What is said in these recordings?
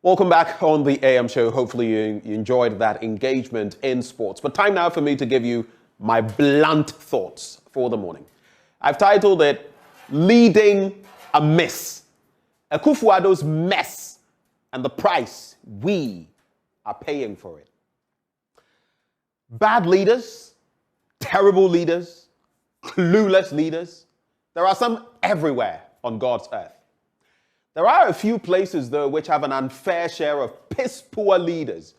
Welcome back on the AM show. Hopefully you enjoyed that engagement in sports. But time now for me to give you my blunt thoughts for the morning. I've titled it, Leading a Mess. Akufo-Addo's mess and the price we are paying for it. Bad leaders, terrible leaders, clueless leaders. There are some everywhere on God's earth. There are a few places, though, which have an unfair share of piss-poor leaders.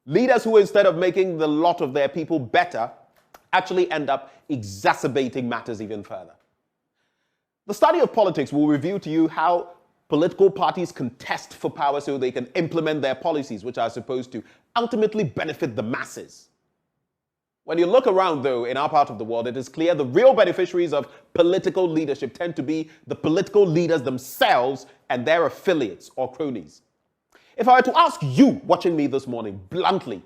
Leaders who, instead of making the lot of their people better, actually end up exacerbating matters even further. The study of politics will reveal to you how political parties contest for power so they can implement their policies, which are supposed to ultimately benefit the masses. When you look around, though, in our part of the world, it is clear the real beneficiaries of political leadership tend to be the political leaders themselves and their affiliates or cronies. If I were to ask you, watching me this morning, bluntly,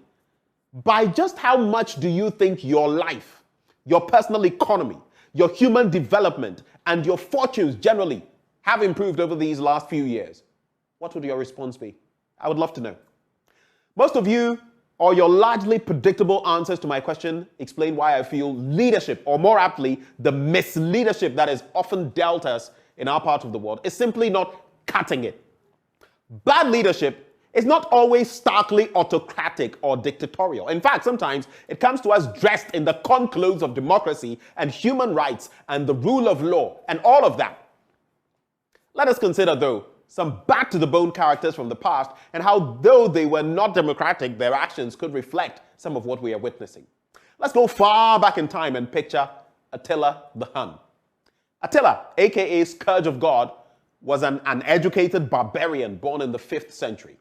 by just how much do you think your life, your personal economy, your human development, and your fortunes generally have improved over these last few years, what would your response be? I would love to know. Most of you, or your largely predictable answers to my question, explain why I feel leadership, or more aptly, the misleadership that is often dealt us in our part of the world, is simply not cutting it. Bad leadership is not always starkly autocratic or dictatorial. In fact, sometimes it comes to us dressed in the conclothes of democracy and human rights and the rule of law and all of that. Let us consider, though, some back-to-the-bone characters from the past and how, though they were not democratic, their actions could reflect some of what we are witnessing. Let's go far back in time and picture Attila the Hun. Attila, aka Scourge of God, was an uneducated barbarian born in the 5th century.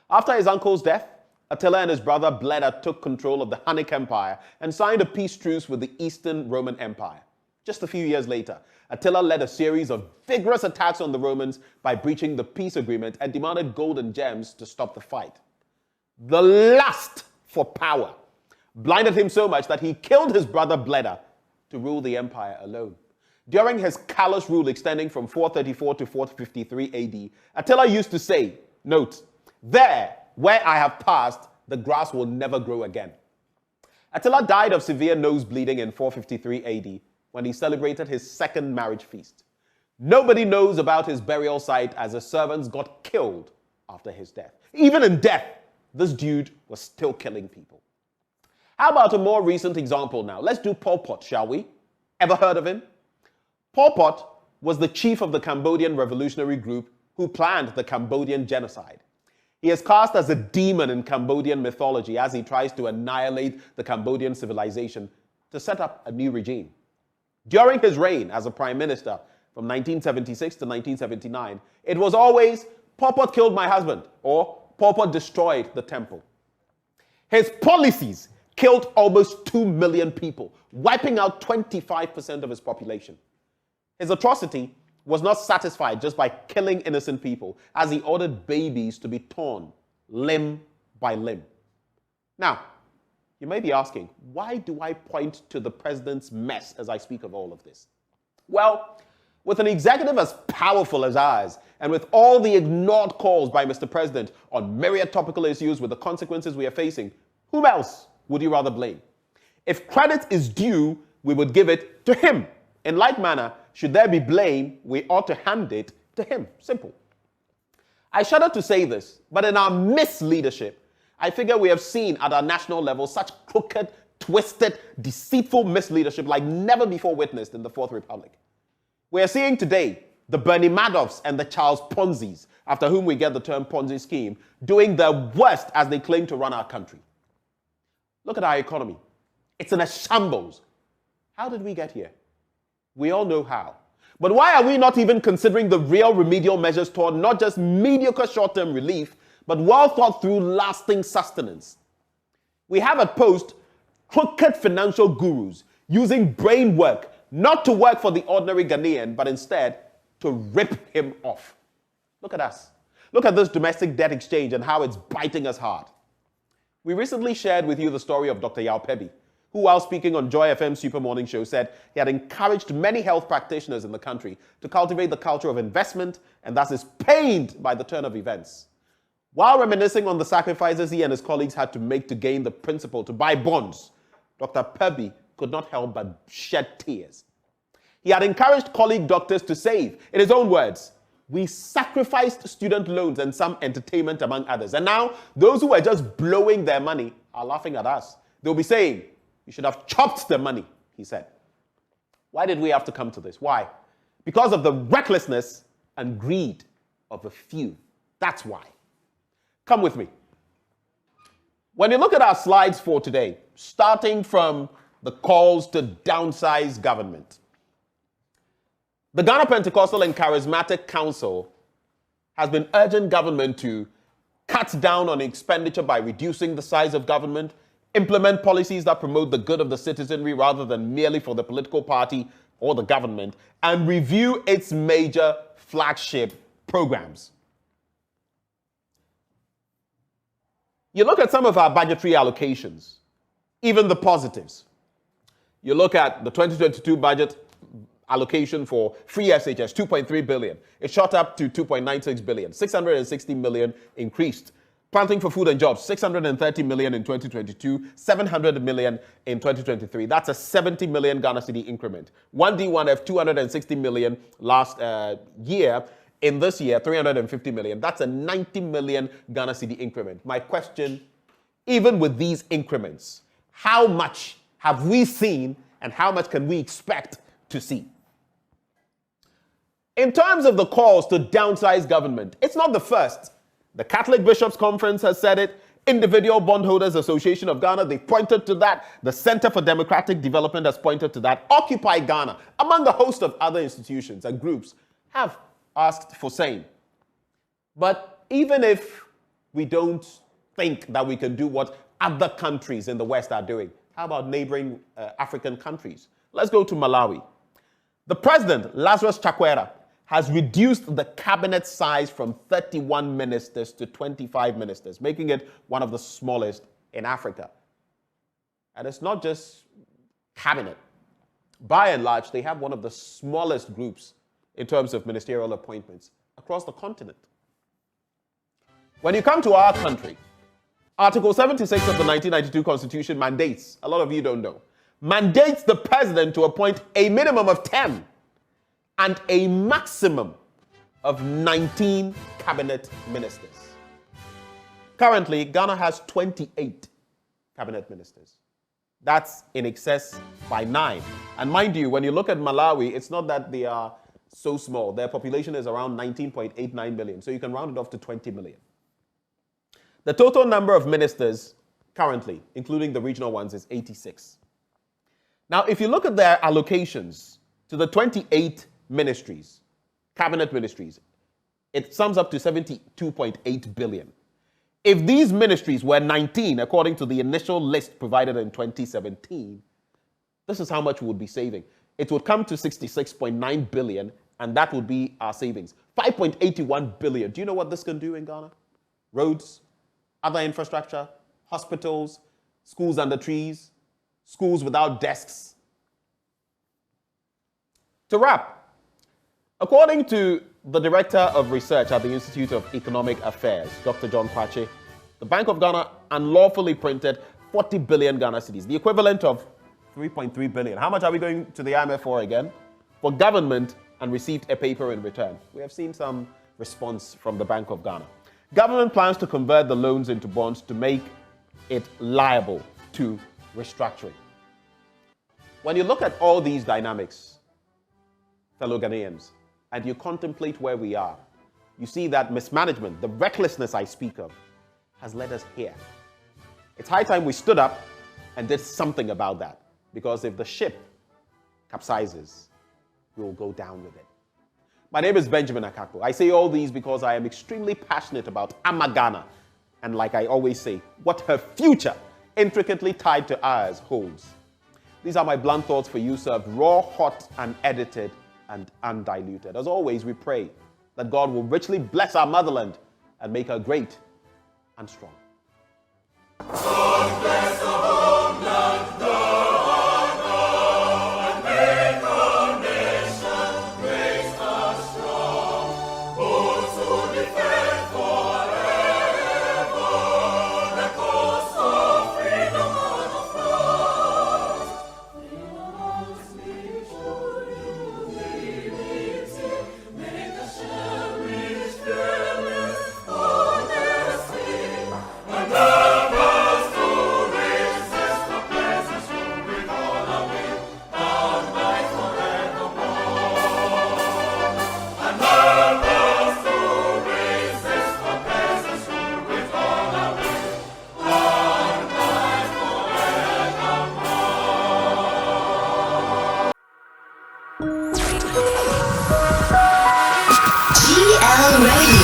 After his uncle's death, Attila and his brother Bleda took control of the Hunnic Empire and signed a peace truce with the Eastern Roman Empire. Just a few years later, Attila led a series of vigorous attacks on the Romans by breaching the peace agreement and demanded gold and gems to stop the fight. The lust for power blinded him so much that he killed his brother Bleda to rule the empire alone. During his callous rule extending from 434 to 453 AD, Attila used to say, note, "There where I have passed, the grass will never grow again." Attila died of severe nose bleeding in 453 AD when he celebrated his second marriage feast. Nobody knows about his burial site as his servants got killed after his death. Even in death, this dude was still killing people. How about a more recent example now? Let's do Pol Pot, shall we? Ever heard of him? Pol Pot was the chief of the Cambodian revolutionary group who planned the Cambodian genocide. He is cast as a demon in Cambodian mythology as he tries to annihilate the Cambodian civilization to set up a new regime. During his reign as a prime minister from 1976 to 1979, it was always, Pol Pot killed my husband, or Pol Pot destroyed the temple. His policies killed almost 2 million people, wiping out 25% of his population. His atrocity was not satisfied just by killing innocent people, as he ordered babies to be torn limb by limb. Now, you may be asking, why do I point to the president's mess as I speak of all of this? Well, with an executive as powerful as ours, and with all the ignored calls by Mr. President on myriad topical issues with the consequences we are facing, whom else would you rather blame? If credit is due, we would give it to him. In like manner, should there be blame, we ought to hand it to him. Simple. I shudder to say this, but in our misleadership, I figure we have seen at our national level such crooked, twisted, deceitful misleadership like never before witnessed in the Fourth Republic. We are seeing today the Bernie Madoffs and the Charles Ponzis, after whom we get the term Ponzi scheme, doing their worst as they claim to run our country. Look at our economy. It's in a shambles. How did we get here? We all know how. But why are we not even considering the real remedial measures toward not just mediocre short-term relief, but well thought through lasting sustenance? We have at post crooked financial gurus using brain work not to work for the ordinary Ghanaian, but instead to rip him off. Look at us. Look at this domestic debt exchange and how it's biting us hard. We recently shared with you the story of Dr. Yao Pebi, who, while speaking on Joy FM Super Morning Show, said he had encouraged many health practitioners in the country to cultivate the culture of investment and thus is pained by the turn of events. While reminiscing on the sacrifices he and his colleagues had to make to gain the principle to buy bonds, Dr. Kirby could not help but shed tears. He had encouraged colleague doctors to save. In his own words, we sacrificed student loans and some entertainment among others. And now those who were just blowing their money are laughing at us. They'll be saying, you should have chopped the money, he said. Why did we have to come to this? Why? Because of the recklessness and greed of a few. That's why. Come with me. When you look at our slides for today, starting from the calls to downsize government, the Ghana Pentecostal and Charismatic Council has been urging government to cut down on expenditure by reducing the size of government, implement policies that promote the good of the citizenry rather than merely for the political party or the government, and review its major flagship programs. You look at some of our budgetary allocations, even the positives. You look at the 2022 budget allocation for free SHS, 2.3 billion. It shot up to 2.96 billion. 660 million increased. Planting for Food and Jobs, 630 million in 2022, 700 million in 2023. That's a 70 million Ghana cedi increment. 1D1F, 260 million last year. In this year, 350 million. That's a 90 million Ghana cedi increment. My question, even with these increments, how much have we seen and how much can we expect to see? In terms of the calls to downsize government, it's not the first. The Catholic Bishops' Conference has said it. Individual Bondholders Association of Ghana, they pointed to that. The Center for Democratic Development has pointed to that. Occupy Ghana, among a host of other institutions and groups, have asked for same. But even if we don't think that we can do what other countries in the West are doing, how about neighboring African countries? Let's go to Malawi. The president, Lazarus Chakwera, has reduced the cabinet size from 31 ministers to 25 ministers, making it one of the smallest in Africa. And it's not just cabinet. By and large, they have one of the smallest groups in terms of ministerial appointments across the continent. When you come to our country, Article 76 of the 1992 Constitution mandates, a lot of you don't know, mandates the president to appoint a minimum of 10 and a maximum of 19 cabinet ministers. Currently, Ghana has 28 cabinet ministers. That's in excess by 9. And mind you, when you look at Malawi, it's not that they are so small. Their population is around 19.89 million. So you can round it off to 20 million. The total number of ministers currently, including the regional ones, is 86. Now, if you look at their allocations to the 28 ministries, cabinet ministries, it sums up to 72.8 billion. If these ministries were 19, according to the initial list provided in 2017, this is how much we would be saving. It would come to 66.9 billion, and that would be our savings. 5.81 billion. Do you know what this can do in Ghana? Roads, other infrastructure, hospitals, schools under trees, schools without desks. To wrap, according to the Director of Research at the Institute of Economic Affairs, Dr. John Kwache, the Bank of Ghana unlawfully printed 40 billion Ghana cedis, the equivalent of 3.3 billion. How much are we going to the IMF for again? For government, and received a paper in return. We have seen some response from the Bank of Ghana. Government plans to convert the loans into bonds to make it liable to restructuring. When you look at all these dynamics, fellow Ghanaians, and you contemplate where we are, you see that mismanagement, the recklessness I speak of, has led us here. It's high time we stood up and did something about that. Because if the ship capsizes, we will go down with it. My name is Benjamin Akakpo. I say all these because I am extremely passionate about Amagana. And like I always say, what her future, intricately tied to ours, holds. These are my blunt thoughts for you, served raw, hot, and edited, and undiluted. As always, we pray that God will richly bless our motherland and make her great and strong. God bless the homeland, and make our nation great and strong. Those who defend forever GL Radio.